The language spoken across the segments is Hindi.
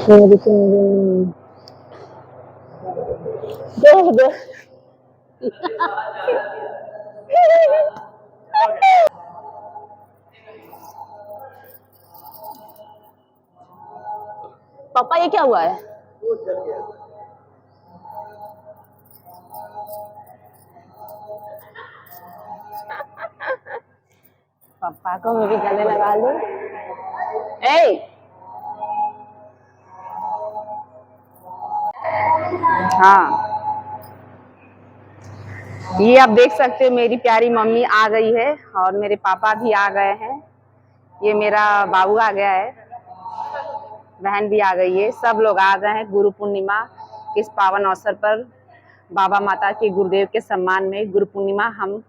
मेरी कुंदन दो दो पापा ये क्या हुआ है? पापा को मैं भी गले लगा लूं। ए हाँ, ये आप देख सकते हो मेरी प्यारी मम्मी आ गई है और मेरे पापा भी आ गए हैं। ये मेरा बाबू आ गया है, बहन भी आ गई है, सब लोग आ गए हैं गुरु पूर्णिमा के इस पावन अवसर पर। बाबा माता के गुरुदेव के सम्मान में गुरु पूर्णिमा हम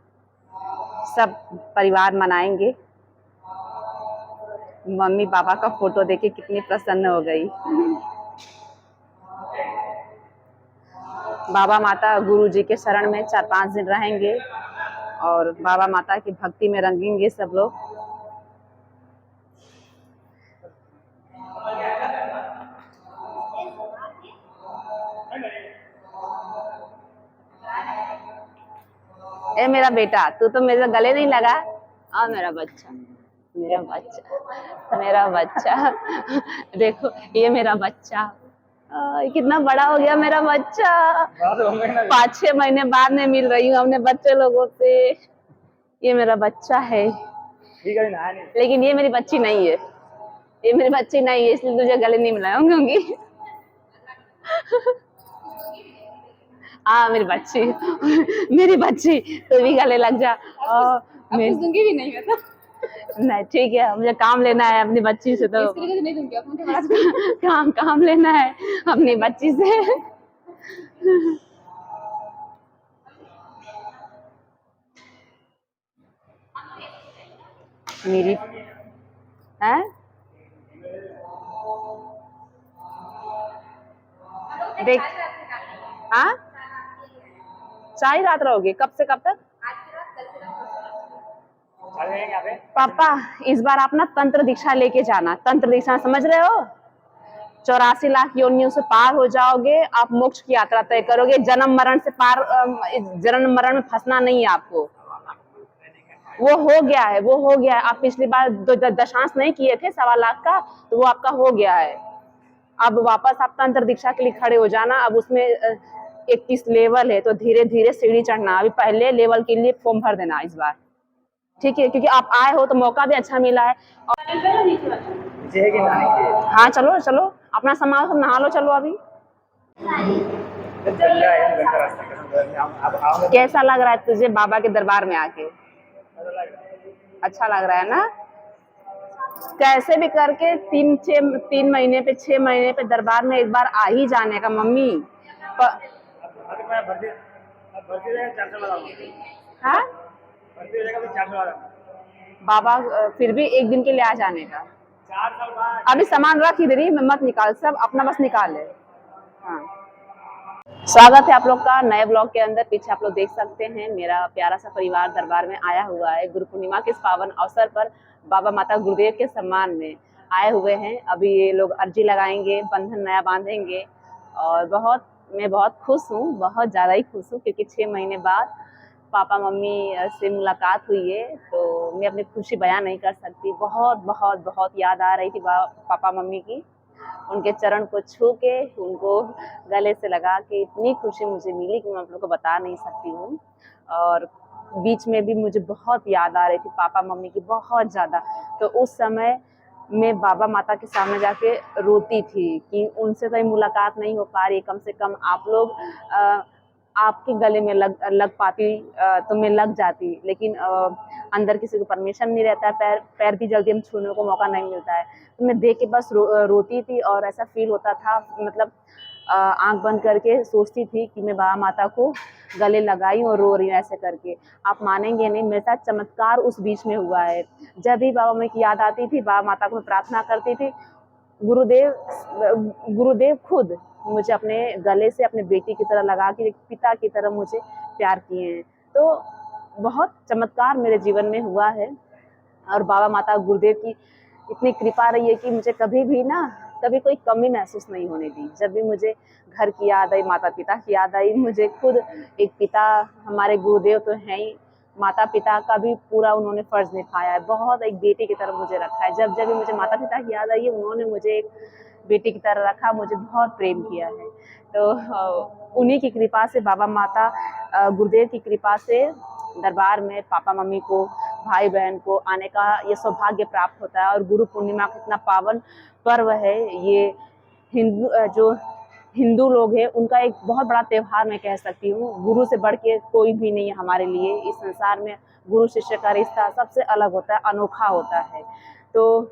सब परिवार मनाएंगे। मम्मी पापा का फोटो देखे कितनी प्रसन्न हो गई। बाबा माता गुरु जी के शरण में 4-5 दिन रहेंगे और बाबा माता की भक्ति में रंगेंगे सब लोग। ए मेरा बेटा, तू तो मेरे गले नहीं लगा। आ मेरा बच्चा, मेरा बच्चा, मेरा बच्चा। देखो ये मेरा बच्चा कितना बड़ा हो गया मेरा बच्चा। 5-6 महीने बाद में मिल रही हूँ अपने बच्चे लोगों से। ये मेरा बच्चा है, लेकिन ये मेरी बच्ची नहीं है। ये मेरी बच्ची नहीं है, इसलिए तुझे गले नहीं मिलाऊंगी। हाँ मेरी बच्ची, मेरी बच्ची, तू भी गले लग जा। दूंगी भी नहीं मैं तो। नहीं ठीक है, मुझे काम लेना है अपनी बच्ची से, तो नहीं दूंगी। काम लेना है अपनी बच्ची से। मेरी है देख। हाँ 4 रात रहोगे? कब से कब तक? पापा इस बार आप ना तंत्र दीक्षा लेके जाना। तंत्र दीक्षा समझ रहे हो? 84 लाख योनियों से पार हो जाओगे, आप मोक्ष की यात्रा तय करोगे। जन्म मरण से पार, जन्म मरण में फंसना नहीं है आपको। वो हो गया है, वो हो गया है। आप पिछली बार दशांश नहीं किए थे 1.25 लाख का, तो वो आपका हो गया है। अब वापस आप तंत्र दीक्षा के लिए खड़े हो जाना। अब उसमें 21 लेवल है, तो धीरे धीरे सीढ़ी चढ़ना। अभी पहले लेवल के लिए फॉर्म भर देना इस बार, ठीक है? क्योंकि आप आए हो तो मौका भी अच्छा मिला है। हाँ चलो चलो, अपना सामान सब नहा लो, चलो अभी। कैसा लग रहा है तुझे बाबा के दरबार में आके? अच्छा लग रहा है ना? कैसे भी करके 3 महीने पे 6 महीने पे दरबार में एक बार आ ही जाने का मम्मी। हाँ बाबा, फिर भी एक दिन के लिए आ जाने का। अभी सामान रख ही दे रही, मत निकाल, सब अपना बस निकाल ले। हाँ, स्वागत है आप लोग का नए ब्लॉग के अंदर। पीछे आप लोग देख सकते हैं मेरा प्यारा सा परिवार दरबार में आया हुआ है। गुरु पूर्णिमा के इस पावन अवसर पर बाबा माता गुरुदेव के सम्मान में आए हुए हैं। अभी ये लोग अर्जी लगाएंगे, बंधन नया बांधेंगे और मैं बहुत खुश हूँ, बहुत ज़्यादा ही खुश हूँ, क्योंकि 6 महीने बाद पापा मम्मी से मुलाकात हुई है। तो मैं अपनी खुशी बयां नहीं कर सकती। बहुत बहुत बहुत याद आ रही थी पापा मम्मी की। उनके चरण को छू के, उनको गले से लगा के इतनी खुशी मुझे मिली कि मैं आप लोग को बता नहीं सकती हूँ। और बीच में भी मुझे बहुत याद आ रही थी पापा मम्मी की, बहुत ज़्यादा। तो उस समय मैं बाबा माता के सामने जाके रोती थी कि उनसे तो मुलाकात नहीं हो पा रही, कम से कम आप लोग आपके गले में लग पाती तो मैं लग जाती। लेकिन अंदर किसी को परमिशन नहीं रहता है, पैर भी जल्दी हम छूने को मौका नहीं मिलता है। तो मैं देख के बस रोती थी और ऐसा फील होता था, मतलब आंख बंद करके सोचती थी कि मैं बाबा माता को गले लगाई और रो रही हूँ ऐसे करके। आप मानेंगे नहीं, मेरे साथ चमत्कार उस बीच में हुआ है। जब भी बाबा माँ की याद आती थी, बाबा माता को मैं प्रार्थना करती थी, गुरुदेव खुद मुझे अपने गले से अपने बेटी की तरह लगा के, एक पिता की तरह मुझे प्यार किए हैं। तो बहुत चमत्कार मेरे जीवन में हुआ है। और बाबा माता गुरुदेव की इतनी कृपा रही है कि मुझे कभी भी ना कभी कोई कमी महसूस नहीं होने दी। जब भी मुझे घर की याद आई, माता पिता की याद आई, मुझे खुद एक पिता, हमारे गुरुदेव तो हैं ही, माता पिता का भी पूरा उन्होंने फर्ज निभाया है। बहुत एक बेटी की तरह मुझे रखा है। जब जब भी मुझे माता पिता की याद आई है, उन्होंने मुझे एक बेटी की तरह रखा, मुझे बहुत प्रेम किया है। तो उन्हीं की कृपा से, बाबा माता गुरुदेव की कृपा से दरबार में पापा मम्मी को, भाई बहन को आने का ये सौभाग्य प्राप्त होता है। और गुरु पूर्णिमा कितना पावन पर्व है ये। जो हिंदू लोग हैं उनका एक बहुत बड़ा त्योहार मैं कह सकती हूँ। गुरु से बढ़ के कोई भी नहीं है हमारे लिए इस संसार में। गुरु शिष्य का रिश्ता सबसे अलग होता है, अनोखा होता है। तो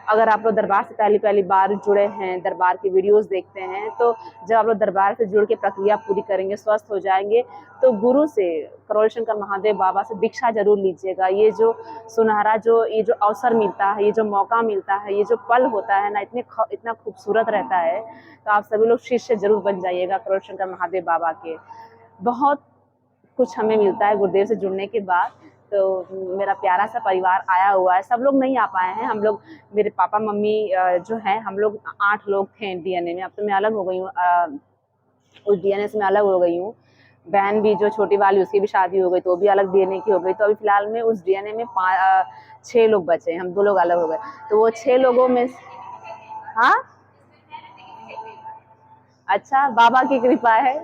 अगर आप लोग दरबार से पहली पहली बार जुड़े हैं, दरबार की वीडियोस देखते हैं, तो जब आप लोग दरबार से जुड़ के प्रक्रिया पूरी करेंगे, स्वस्थ हो जाएंगे, तो गुरु से, करोल शंकर महादेव बाबा से दीक्षा जरूर लीजिएगा। ये जो सुनहरा ये जो अवसर मिलता है, ये जो मौका मिलता है, ये जो पल होता है ना, इतना खूबसूरत रहता है। तो आप सभी लोग शिष्य जरूर बन जाइएगा करोल शंकर महादेव बाबा के। बहुत कुछ हमें मिलता है गुरुदेव से जुड़ने के बाद। तो मेरा प्यारा सा परिवार आया हुआ है। सब लोग नहीं आ पाए हैं। हम लोग, मेरे पापा मम्मी जो हैं, हम लोग 8 लोग थे डीएनए में। अब तो मैं अलग हो गई हूँ, उस डीएनए से मैं अलग हो गई हूँ। बहन भी जो छोटी वाली, उसकी भी शादी हो गई, तो वो भी अलग डीएनए की हो गई। तो अभी फिलहाल में उस डीएनए में 6 लोग बचे, हम 2 लोग अलग हो गए। तो वो 6 लोगों में, हाँ अच्छा, बाबा की कृपा है।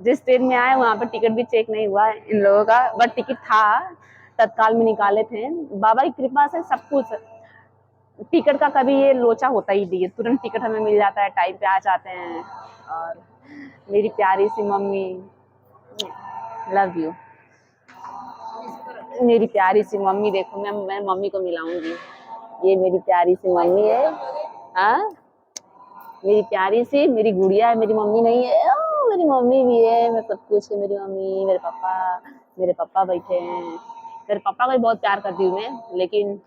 जिस ट्रेन में आए वहां पर टिकट भी चेक नहीं हुआ इन लोगों का, बट टिकट था, तत्काल में निकाले थे। बाबा की कृपा से सब कुछ। टिकट का कभी ये लोचा होता ही नहीं है, तुरंत टिकट हमें मिल जाता है, टाइम पे आ जाते हैं। और मेरी प्यारी सी मम्मी, लव यू। मेरी प्यारी सी मम्मी, देखो मैं मम्मी को मिलाऊंगी। ये मेरी प्यारी सी मम्मी है। हाँ, मेरी प्यारी सी, मेरी गुड़िया है, मेरी मम्मी नहीं है। मेरी मम्मी भी है, मैं सब कुछ है। मेरी मम्मी, मेरे पापा बैठे हैं। मेरे पापा को भी बहुत प्यार करती हूँ मैं, लेकिन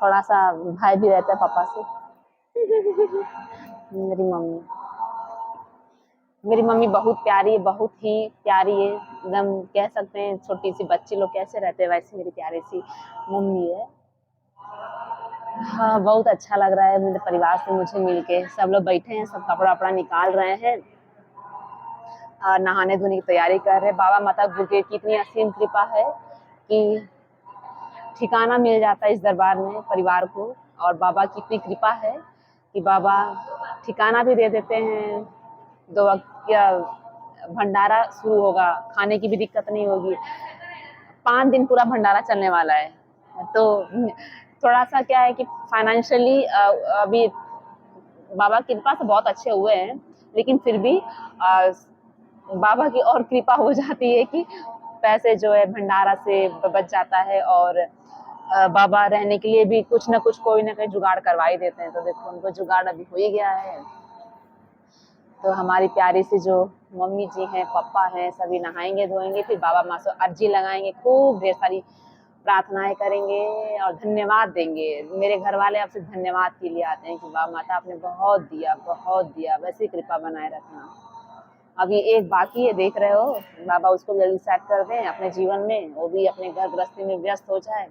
थोड़ा सा भाई भी रहता है पापा से। मेरी मम्मी बहुत प्यारी है, बहुत ही प्यारी है। एकदम कह सकते हैं छोटी सी बच्ची लोग कैसे रहते हैं, वैसे मेरी प्यारी सी मम्मी है। हाँ, बहुत अच्छा लग रहा है मेरे परिवार से मुझे मिलके। सब लोग बैठे हैं, सब कपड़ा वपड़ा निकाल रहे हैं और नहाने धोने की तैयारी कर रहे हैं। बाबा माता गुरुदेव की इतनी असीम कृपा है कि ठिकाना मिल जाता है इस दरबार में परिवार को। और बाबा की इतनी कृपा है कि बाबा ठिकाना भी दे देते हैं। 2 वक्त का भंडारा शुरू होगा, खाने की भी दिक्कत नहीं होगी। 5 दिन पूरा भंडारा चलने वाला है। तो थोड़ा सा क्या है कि फाइनेंशियली अभी बाबा की कृपा से बहुत अच्छे हुए हैं, लेकिन फिर भी बाबा की और कृपा हो जाती है कि पैसे जो है भंडारा से बच जाता है। और बाबा रहने के लिए भी कुछ ना कुछ, कोई ना कोई जुगाड़ करवा ही देते हैं। तो देखो उनको जुगाड़ अभी हो ही गया है। तो हमारी प्यारी सी जो मम्मी जी हैं, पापा हैं, सभी नहाएंगे धोएंगे, फिर बाबा माँ से अर्जी लगाएंगे, खूब ढेर सारी प्रार्थनाएं करेंगे और धन्यवाद देंगे। मेरे घर वाले आपसे धन्यवाद के लिए आते हैं कि बाबा माता आपने बहुत दिया, बहुत दिया, वैसी कृपा बनाए रखना। अभी एक बाकी है, देख रहे हो, बाबा उसको जल्दी सेट कर दें अपने जीवन में, वो भी अपने घर गृहस्थी में व्यस्त हो जाए।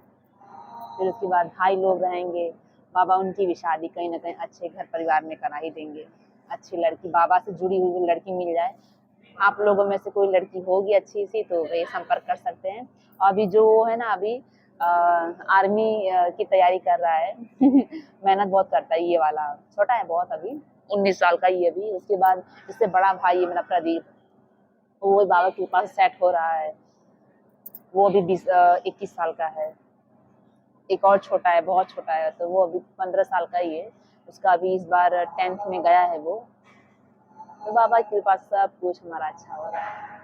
फिर उसके बाद भाई लोग रहेंगे, बाबा उनकी भी शादी कहीं ना कहीं अच्छे घर परिवार में करा ही देंगे। अच्छी लड़की, बाबा से जुड़ी हुई लड़की मिल जाए। आप लोगों में से कोई लड़की होगी अच्छी सी तो ये संपर्क कर सकते हैं। अभी जो है ना, अभी आर्मी की तैयारी कर रहा है। मेहनत बहुत करता है ये वाला, छोटा है बहुत, अभी 19 साल का ही अभी। उसके बाद इससे बड़ा भाई है मेरा प्रदीप, वो बाबा के पास सेट हो रहा है। वो अभी 21 साल का है। एक और छोटा है, बहुत छोटा है, तो वो अभी 15 साल का ही है। उसका अभी इस बार 10th में गया है वो। तो बाबा की कृपा से सब कुछ हमारा अच्छा हो रहा है।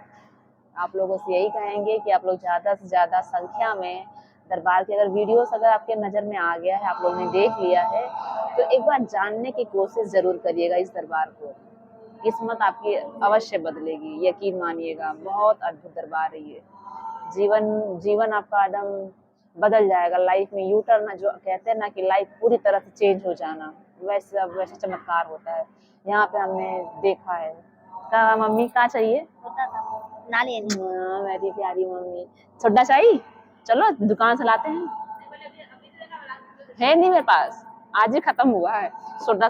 आप लोगों से यही कहेंगे कि आप लोग ज़्यादा से ज़्यादा संख्या में दरबार की, अगर वीडियोस अगर आपके नज़र में आ गया है, आप लोगों ने देख लिया है, तो एक बार जानने की कोशिश ज़रूर करिएगा इस दरबार को। किस्मत आपकी अवश्य बदलेगी, यकीन मानिएगा। बहुत अद्भुत दरबार है ये। जीवन आपका एकदम बदल जाएगा। लाइफ में यू टर्न, जो कहते हैं ना कि लाइफ पूरी तरह से चेंज हो जाना, वैसे चमत्कार होता है। यहाँ पे हमने देखा है। कहा मम्मी क्या चाहिए? मेरी प्यारी मम्मी, छोटा चाहिए, चलो दुकान से लाते हैं। है नहीं मेरे पास, आज ही खत्म हुआ है सोडा।